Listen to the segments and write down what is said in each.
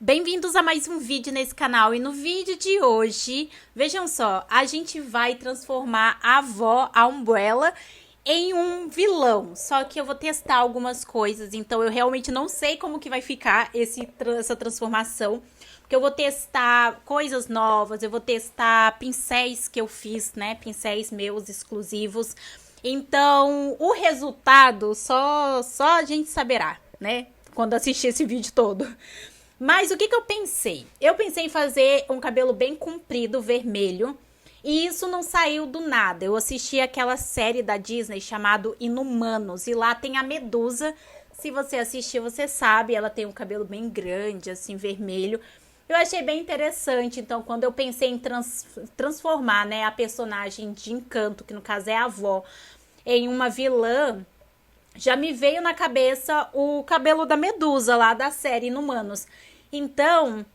Bem-vindos a mais um vídeo nesse canal e no vídeo de hoje, vejam só, a gente vai transformar a avó, a Umbrella, em um vilão. Só que eu vou testar algumas coisas, então eu realmente não sei como que vai ficar essa transformação. Porque eu vou testar coisas novas, eu vou testar pincéis que eu fiz, né, pincéis meus exclusivos. Então, o resultado só a gente saberá, né, quando assistir esse vídeo todo. Mas o que eu pensei? Eu pensei em fazer um cabelo bem comprido, vermelho. E isso não saiu do nada. Eu assisti aquela série da Disney chamada Inumanos. E lá tem a Medusa. Se você assistir, você sabe. Ela tem um cabelo bem grande, assim, vermelho. Eu achei bem interessante. Então, quando eu pensei em transformar, né, a personagem de Encanto, que no caso é a avó, em uma vilã, já me veio na cabeça o cabelo da Medusa lá da série Inumanos. Então,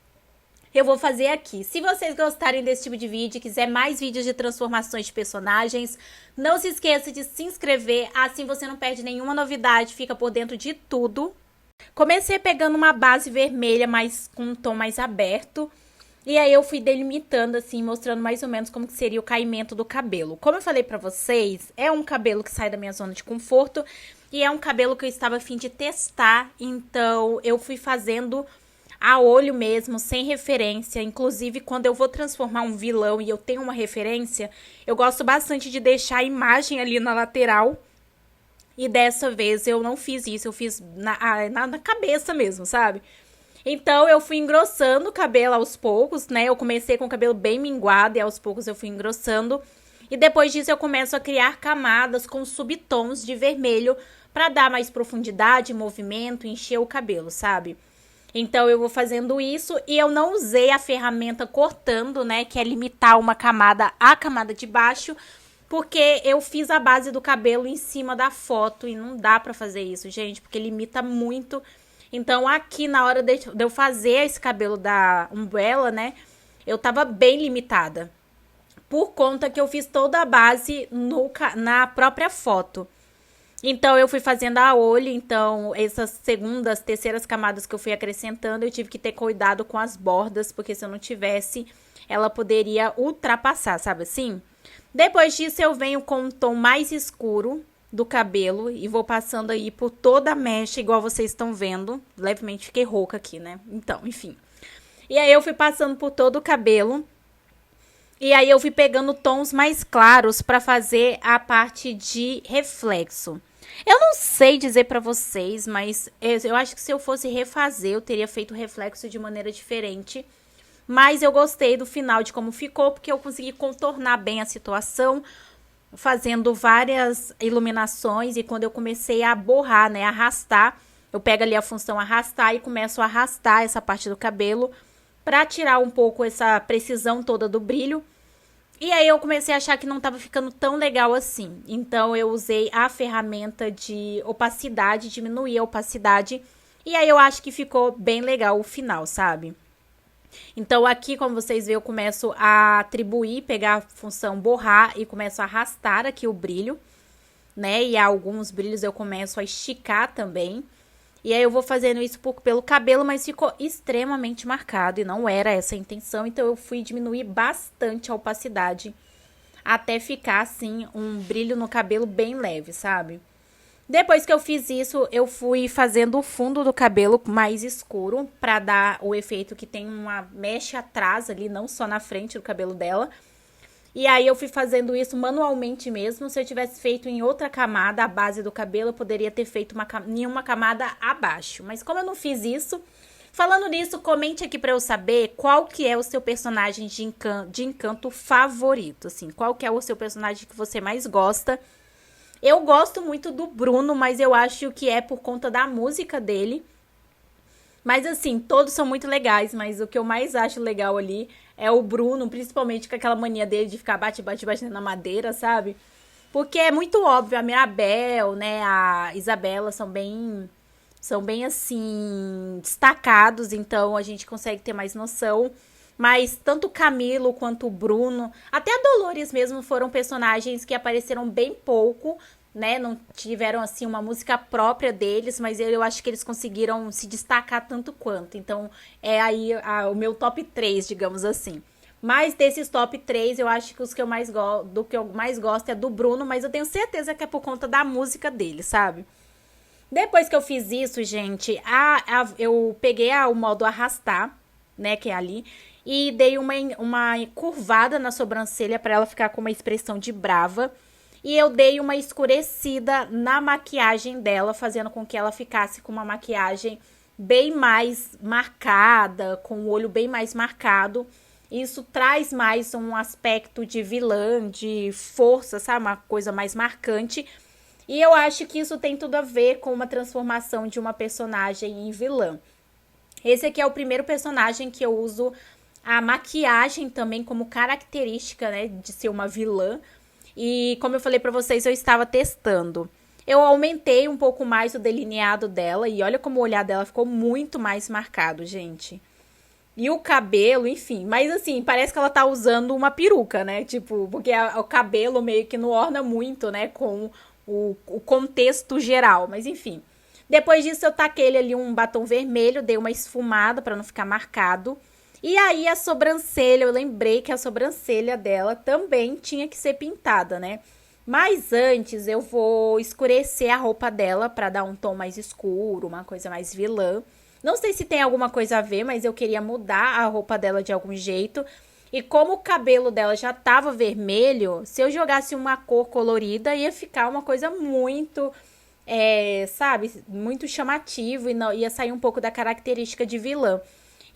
eu vou fazer aqui. Se vocês gostarem desse tipo de vídeo e quiser mais vídeos de transformações de personagens, não se esqueça de se inscrever, assim você não perde nenhuma novidade, fica por dentro de tudo. Comecei pegando uma base vermelha, mas com um tom mais aberto. E aí eu fui delimitando assim, mostrando mais ou menos como que seria o caimento do cabelo. Como eu falei pra vocês, é um cabelo que sai da minha zona de conforto. E é um cabelo que eu estava a fim de testar, então eu fui fazendo a olho mesmo, sem referência. Inclusive, quando eu vou transformar um vilão e eu tenho uma referência, eu gosto bastante de deixar a imagem ali na lateral. E dessa vez eu não fiz isso, eu fiz na cabeça mesmo, sabe? Então, eu fui engrossando o cabelo aos poucos, né? Eu comecei com o cabelo bem minguado e aos poucos eu fui engrossando. E depois disso eu começo a criar camadas com subtons de vermelho para dar mais profundidade, movimento, encher o cabelo, sabe? Então eu vou fazendo isso e eu não usei a ferramenta cortando, né, que é limitar uma camada à camada de baixo, porque eu fiz a base do cabelo em cima da foto e não dá pra fazer isso, gente, porque limita muito. Então aqui na hora de eu fazer esse cabelo da Umbrella, né, eu tava bem limitada, por conta que eu fiz toda a base na própria foto. Então, eu fui fazendo a olho, então, essas segundas, terceiras camadas que eu fui acrescentando, eu tive que ter cuidado com as bordas, porque se eu não tivesse, ela poderia ultrapassar, sabe assim? Depois disso, eu venho com um tom mais escuro do cabelo e vou passando aí por toda a mecha, igual vocês estão vendo. Levemente fiquei rouca aqui, né? Então, enfim. E aí, eu fui passando por todo o cabelo. E aí eu fui pegando tons mais claros para fazer a parte de reflexo. Eu não sei dizer para vocês, mas eu acho que se eu fosse refazer, eu teria feito o reflexo de maneira diferente. Mas eu gostei do final de como ficou, porque eu consegui contornar bem a situação, fazendo várias iluminações. E quando eu comecei a borrar, né, arrastar, eu pego ali a função arrastar e começo a arrastar essa parte do cabelo para tirar um pouco essa precisão toda do brilho. E aí eu comecei a achar que não tava ficando tão legal assim. Então eu usei a ferramenta de opacidade, diminuir a opacidade. E aí eu acho que ficou bem legal o final, sabe? Então aqui, como vocês veem, eu começo a atribuir, pegar a função borrar e começo a arrastar aqui o brilho, né? E alguns brilhos eu começo a esticar também. E aí eu vou fazendo isso pelo cabelo, mas ficou extremamente marcado e não era essa a intenção. Então eu fui diminuir bastante a opacidade até ficar assim um brilho no cabelo bem leve, sabe? Depois que eu fiz isso, eu fui fazendo o fundo do cabelo mais escuro para dar o efeito que tem uma mecha atrás ali, não só na frente do cabelo dela. E aí eu fui fazendo isso manualmente mesmo. Se eu tivesse feito em outra camada, a base do cabelo, eu poderia ter feito em uma camada abaixo. Mas como eu não fiz isso, falando nisso, comente aqui pra eu saber qual que é o seu personagem de encanto favorito, assim. Qual que é o seu personagem que você mais gosta. Eu gosto muito do Bruno, mas eu acho que é por conta da música dele. Mas assim, todos são muito legais, mas o que eu mais acho legal ali é o Bruno, principalmente com aquela mania dele de ficar batendo na madeira, sabe? Porque é muito óbvio, a Mirabel, né, a Isabela são bem assim, destacados, então a gente consegue ter mais noção. Mas tanto o Camilo quanto o Bruno, até a Dolores mesmo foram personagens que apareceram bem pouco, né? Não tiveram, assim, uma música própria deles, mas eu acho que eles conseguiram se destacar tanto quanto. Então, é aí o meu top 3, digamos assim. Mas desses top 3, eu acho que os que eu mais do que eu mais gosto é do Bruno, mas eu tenho certeza que é por conta da música dele, sabe? Depois que eu fiz isso, gente, eu peguei o modo arrastar, né, que é ali, e dei uma curvada na sobrancelha para ela ficar com uma expressão de brava. E eu dei uma escurecida na maquiagem dela, fazendo com que ela ficasse com uma maquiagem bem mais marcada, com o olho bem mais marcado. Isso traz mais um aspecto de vilã, de força, sabe? Uma coisa mais marcante. E eu acho que isso tem tudo a ver com uma transformação de uma personagem em vilã. Esse aqui é o primeiro personagem que eu uso a maquiagem também como característica, né, de ser uma vilã. E como eu falei pra vocês, eu estava testando. Eu aumentei um pouco mais o delineado dela e olha como o olhar dela ficou muito mais marcado, gente. E o cabelo, enfim. Mas assim, parece que ela tá usando uma peruca, né? Tipo, porque o cabelo meio que não orna muito, né? Com o contexto geral. Mas enfim. Depois disso, eu taquei ali um batom vermelho, dei uma esfumada pra não ficar marcado. E aí, a sobrancelha, eu lembrei que a sobrancelha dela também tinha que ser pintada, né? Mas antes, eu vou escurecer a roupa dela pra dar um tom mais escuro, uma coisa mais vilã. Não sei se tem alguma coisa a ver, mas eu queria mudar a roupa dela de algum jeito. E como o cabelo dela já tava vermelho, se eu jogasse uma cor colorida, ia ficar uma coisa muito, sabe, muito chamativo e não, ia sair um pouco da característica de vilã.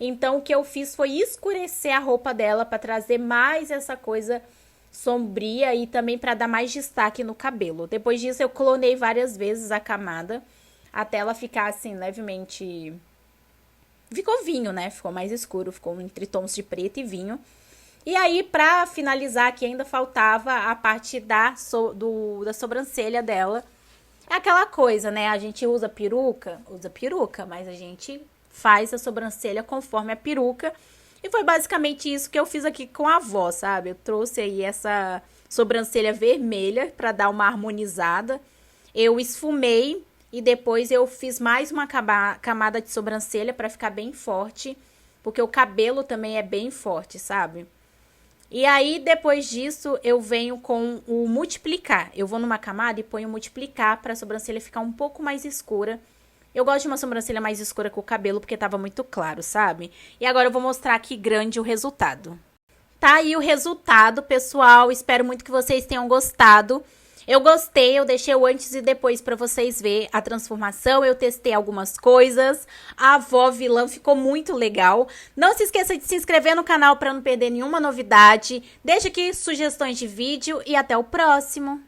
Então, o que eu fiz foi escurecer a roupa dela para trazer mais essa coisa sombria e também para dar mais destaque no cabelo. Depois disso, eu clonei várias vezes a camada até ela ficar assim, levemente... Ficou vinho, né? Ficou mais escuro, ficou entre tons de preto e vinho. E aí, pra finalizar aqui, ainda faltava a parte da sobrancelha dela. É aquela coisa, né? A gente usa peruca, mas a gente faz a sobrancelha conforme a peruca. E foi basicamente isso que eu fiz aqui com a avó, sabe? Eu trouxe aí essa sobrancelha vermelha pra dar uma harmonizada. Eu esfumei e depois eu fiz mais uma camada de sobrancelha pra ficar bem forte. Porque o cabelo também é bem forte, sabe? E aí, depois disso, eu venho com o multiplicar. Eu vou numa camada e ponho multiplicar pra sobrancelha ficar um pouco mais escura. Eu gosto de uma sobrancelha mais escura com o cabelo, porque tava muito claro, sabe? E agora eu vou mostrar aqui grande o resultado. Tá aí o resultado, pessoal. Espero muito que vocês tenham gostado. Eu gostei, eu deixei o antes e depois pra vocês verem a transformação. Eu testei algumas coisas. A avó vilã ficou muito legal. Não se esqueça de se inscrever no canal pra não perder nenhuma novidade. Deixa aqui sugestões de vídeo e até o próximo.